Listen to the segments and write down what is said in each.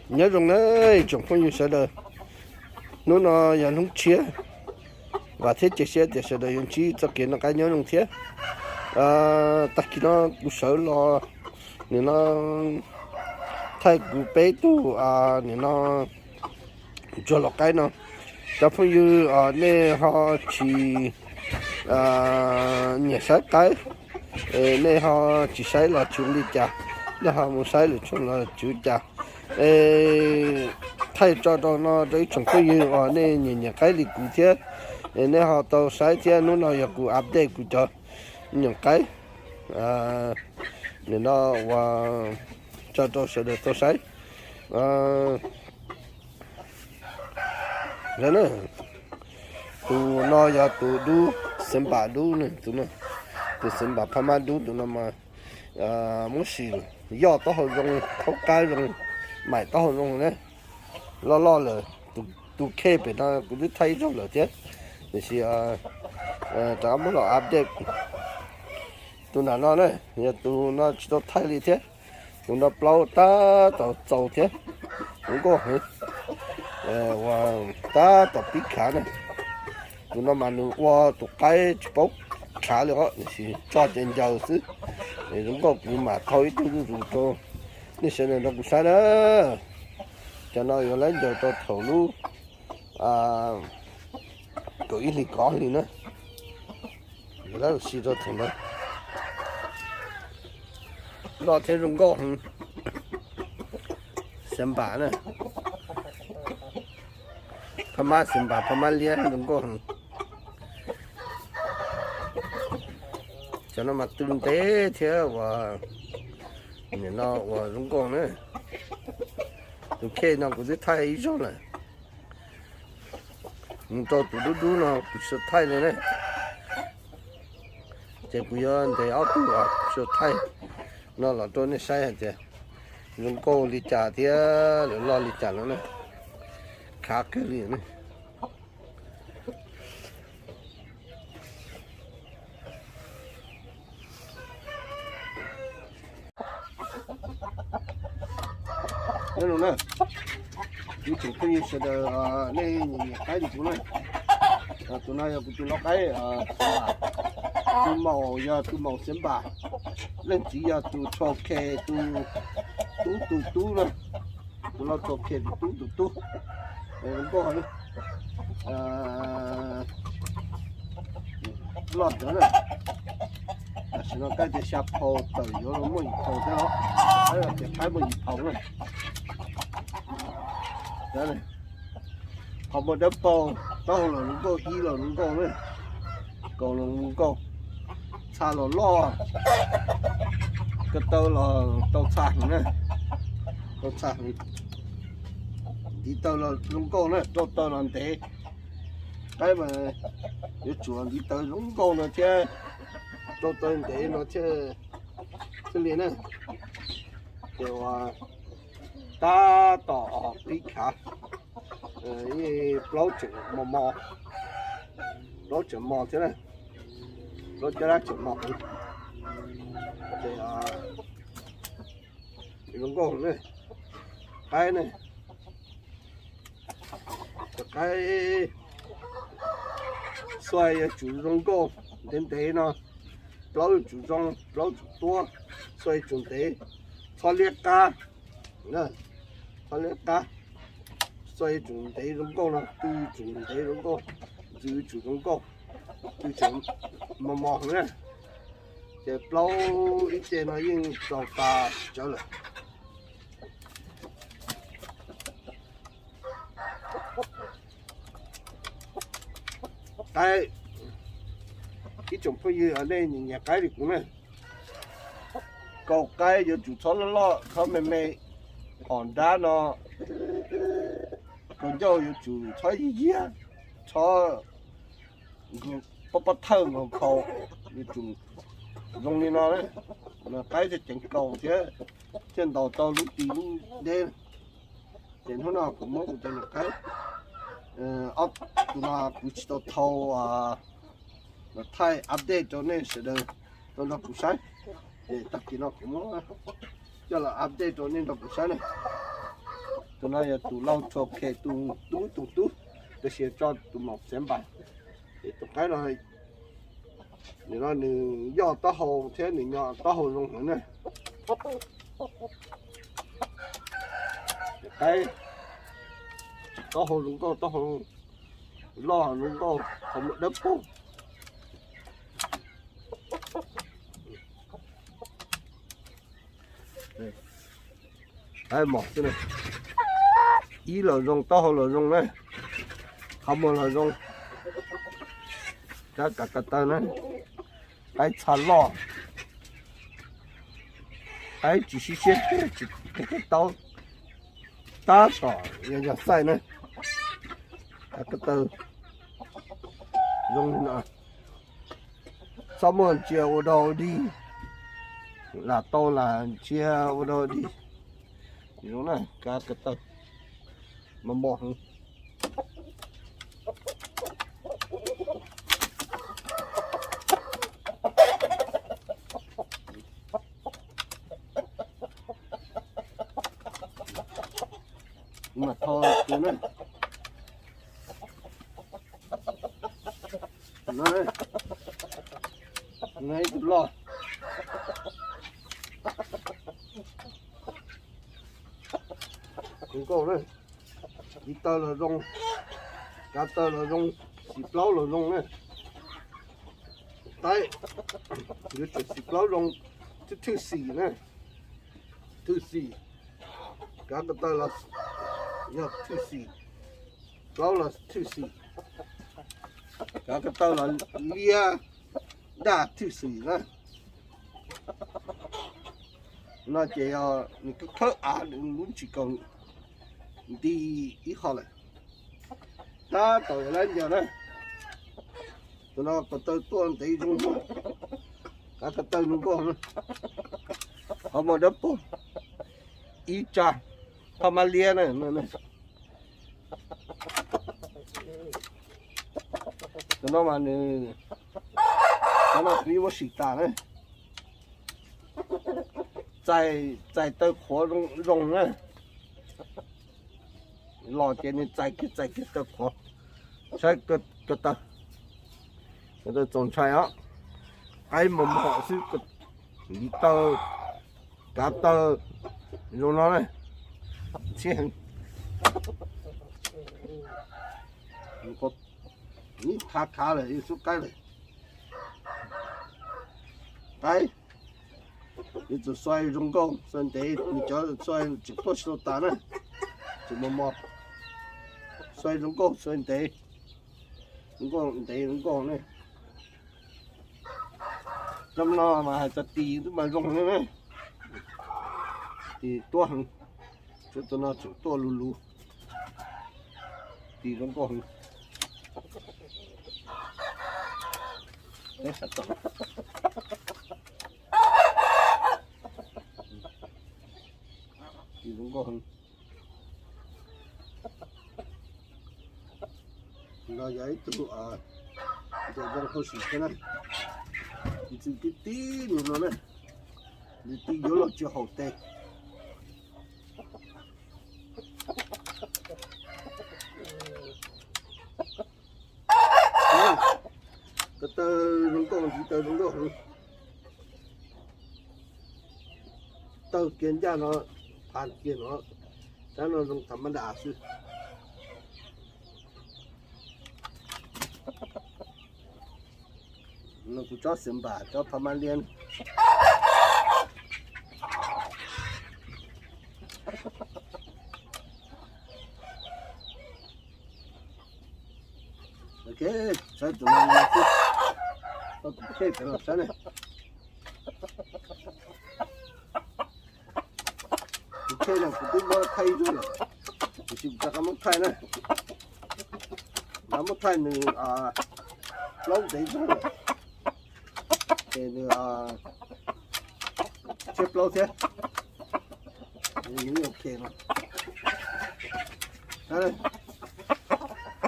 nhớ rằng đấy chúng không như sao đâu nó giờ không chia và thế chỉ sẽ để sao đâu những chi cho kiến nó cái nhớ trong thế tất cả nó cũng sợ lo nên nó thay cụ bé tu nên nó cho lọc cái nó cho phong như nên họ chỉ nhẹ sát cái nên họ chỉ sai là chúng đi chả nên họ muốn sai là chúng là chú chả thay cho nó đấy chúng phong như nên nhẹ nhẹ cái đi cụ thể nên họ tàu sai thế nó giờ cụ update cụ cho những cái nên nó và cho tôi sẽ được tôi sai rồi nữa tụ nó giờ tụ đu xem bà đu nữa tụ nó tụ xem bà phàm đu tụ nó mà muốn xì giờ tao hồi rong khóc cái rong mày tao hồi rong đấy lo rồi tụ kê bên đó cũng biết thấy rồi là thế thì tao muốn là update tụ nó đấy giờ tụ nó chỉ tao thay đi thế tụ nó bao ta tao giàu thế không có hết và ta tập biết khá này tụi nó mà nó qua tụi cái bốc khá được thì cho tiền giàu chứ thì đúng có cũng mà thôi tôi rủ cho nên sẽ nó cũng sai đó cho nó rồi lấy giờ tôi thầu lu có ít thì có thì nữa rồi đó xí cho thằng đó lo thêm đúng có xem bà này phàm xem bà phàm liên đúng có cho nó mà tinh tế thế và nó và đúng con nữa tụi kia nó cũng rất thay ý rồi này nhưng tôi tụi đu nó cũng sẽ thay nữa này chỉ bây giờ thì áo tủ sẽ thay nó là tôi này sai hết chứ đúng cô đi trả thì lo đi trả nó này khác cái gì này nên luôn nè, những chuyện không như sẽ được nên cái gì cũng này, tụi nó tụi nó cái tụi màu giờ tụi màu xem bà, lên chỉ giờ tụi cho kê tụi nữa, tụi nó cho kê tụi, đúng không? lọt nữa này, sẽ nó cái để sập hồ từ vô nó mới hồ cho nó, đấy là cái thái mình hồ này. Đó này, không một đấm bò, tao là những con y là những con đấy, còn là những con, xa là lo, cái tao là tao sạc này, tao sạc này, đi tao là những con đấy, tao làm thế, cái mà nếu chuột đi tao những con nó chứ, tao làm thế nó chứ, cái liền này, kiểu ta tỏ bí khá lâu chừng lâu chừng mò thế này lâu cho ra chừng mò thì đúng không này cái xoay chủ rong cô đến thế nó lâu chủ rong lâu chủ tua xoay chủ thế cho liệt ca nữa cho liệt ca xoay chủ thế rong cô là tu chủ thế rong cô giữ chủ rong cô tu chủ mò nữa thì lâu ít tiền nó yên cho ta trở lại cái chủng phải như ở đây nhà cái thì cũng này cầu cái giờ chủ số nó lo không mày hòn đá nó còn cho chủ số gì á cho bắt thơ mà cầu chủ dùng đi nó đấy là cái thì chẳng cầu thế trên đầu tàu lúc gì cũng đen trên hôm nào cũng mất một cái ốc là cũng chỉ tàu thâu là thay update cho nên sẽ được cho nó cũng sai để tất cả nó cũng cho là update cho nên nó cũng sai này tụi nó giờ tụi lâu cho kê tụi tôi sẽ cho tụi một xem bài thì tụi cái này thì nó do tao hồ thế thì nhỏ tao hồ luôn nữa cái tao hồ luôn tao hồ lo luôn tao không được đắp không đây một cái này ý là dùng tao hồ là dùng này không là dùng cả tay này cái chả lo cái chỉ xí chỉ cái tao ta tỏ giờ sai này cái từ dùng nữa xong rồi chiều đầu đi là to là chiều đầu đi giống này cái từ mà một mà thôi cái này này cũng lo cũng có đấy đi tơ là rong cá tơ là rong xịt lấu là rong này đấy cứ xịt lấu rong thứ xì này thứ xì cá tơ là nhớ thứ xì lấu là thứ xì cá tơ là lia đa thứ xì này nó chỉ những cái thợ đừng muốn chỉ cần đi ít họ lại ta tội lên giờ đây tụi nó có tới tuần tí chung cả cái tên nó có họ mà đắp po ít cha họ mà lia này này tụi nó mà nó bị một xịt tàn này在的活中呢，老天的在给的活，在个的，这个种菜啊，哎，我们好是个一到达到用了呢，钱，你卡了，又是改了，哎。你就xoay rung con xoay để mình cho xoay chụp tốt số tán này chụp một xoay rung con xoay để rung con này trong nó mà chặt tì mà rung như này thì to hơn cho tụi nó chụp to lù tì rung con đấy sạch rồi cũng có nó giấy tụ giờ đang hơi xịt cái này thì tí nữa nó này thì tí vô là chưa hậu tệ cái tơ đúng con chỉ tơ đúng con tơ kiến ra nó ăn kia nó dùng thầm đá sư nó cũng cho xem bà cho thầm liên ok sao tụi mình nó cũng thế phải làm sao này thay là cũng tính nó thay rồi thì chúng ta không thay này nó mất thay nữa lâu đấy rồi thì xếp lâu thế những ok rồi đây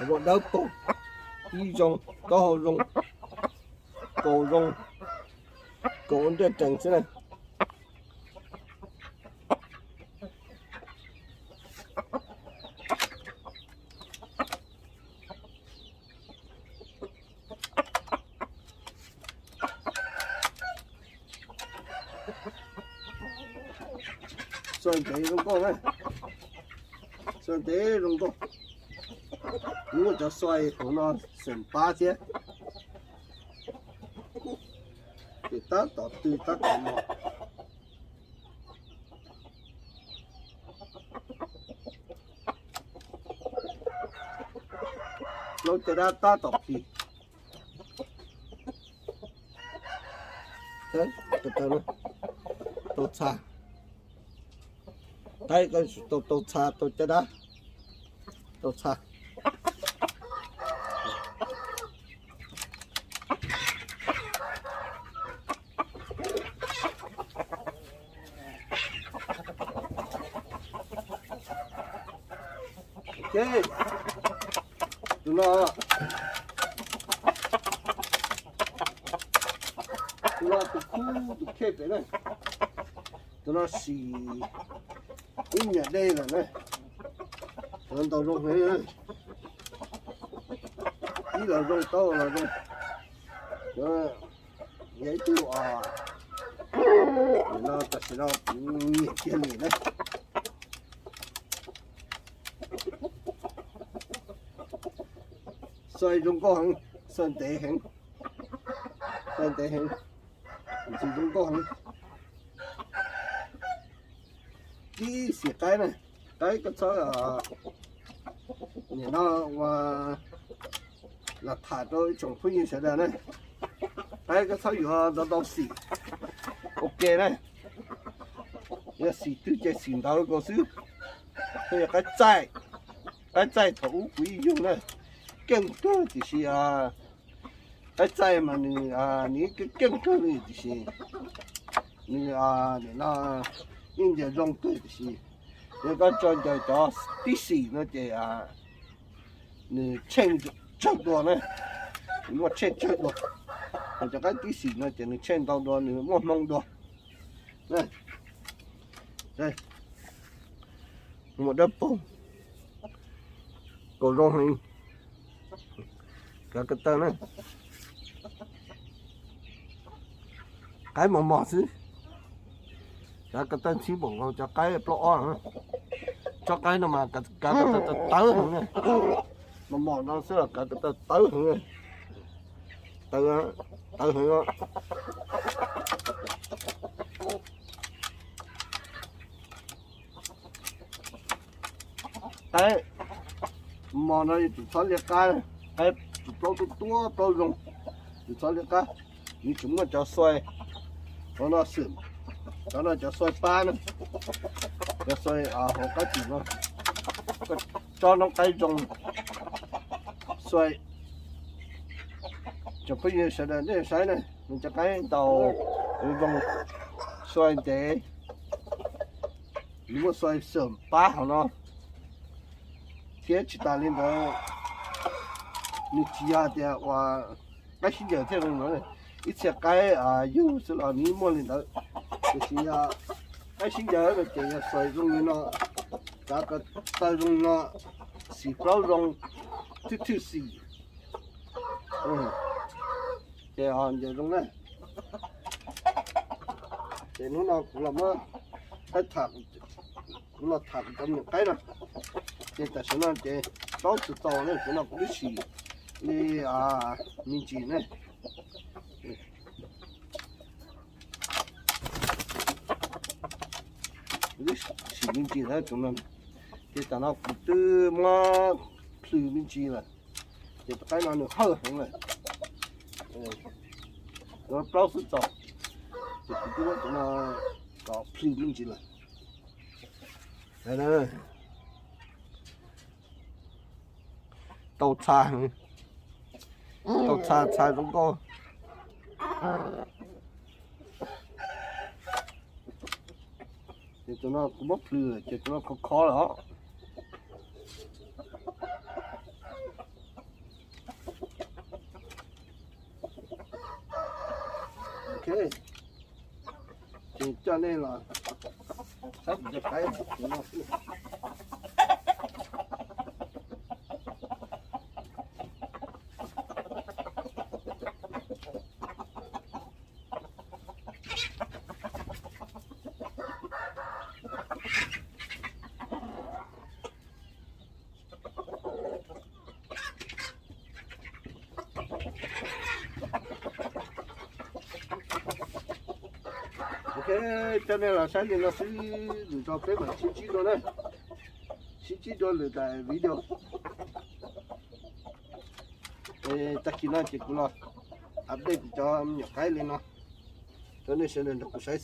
một đâu cổ đi rong có hồ rong cổ để trồng thế này xoay tế rong con này xoay tế rong con nếu mà cho xoay của nó sườn ba chứ thì ta tỏ từ ta có một lâu tới ra ta tỏ thì đấy từ từ nó tốt xa đấy cái tốt xa tốt tới đó tốt xa ok tụi nó tụi khu tụi kẹp đấy này tụi nó xì in nhà đây là này tụi nó tao rong đấy này ý là rong tao là rong đó vậy tụi nó ta sẽ nó nhiệt kia này đấy xoay rong con sơn tế hình chỉ rong con đi xịt cái này cái số là nhà nó là thả cho trồng phun như thế này cái số nó xịt ok này giờ xịt từ cái xịt đó có sự bây giờ cái trái thủ quý dùng này更多就是在嘛你更多的就是你那用着用对就是你个转到第四那个你称差不多呢，我称差不多，我这个第四那个你称到多你我弄多，来，来，我的包，够容易。cái tên này cái mỏ xí cái tên xí bụng cho cái plọ cho cái nó mà cái tớ này mỏ nó sẽ là cái tớ này tớ hưởng cái mỏ nó chỉ cho liệt cái tôi dùng thì cho liệt cái như chúng nó cho xoay nó sườn nó cho xoay ba nữa cho xoay hồ cái gì nó cho nó cái dùng xoay cho bây giờ sẽ là cái xoay này mình cho cái tàu dùng xoay để nếu mà xoay sườn ba hả nó thế chỉ ta lên đó你只要的话，那现在这种人，一切改有是了，你莫领导，就是呀，那现在那个这水中呢，那个大中呢，是包容，就是，这样这种呢，这种呢，我们还谈，我谈怎么改呢？这但是呢，这早知道呢，我那不是。你民警呢？你是民警呢？种了，这等到不得嘛，是民警了，这该拿你好狠了，我老是找，这不得种了，搞是民警了，来来，都差。tao xa chúng con thì tụi nó cũng bốc lừa chứ tụi nó không khó đó ok thì cho nên là sắp được cái tụi nó cho nên là sáng nay nó sẽ được cho phép mà chỉ đó này chỉ đó được tại video tất nhiên là chỉ cũng là update cho nhỏ cái lên nó cho nên sẽ được cuộc sống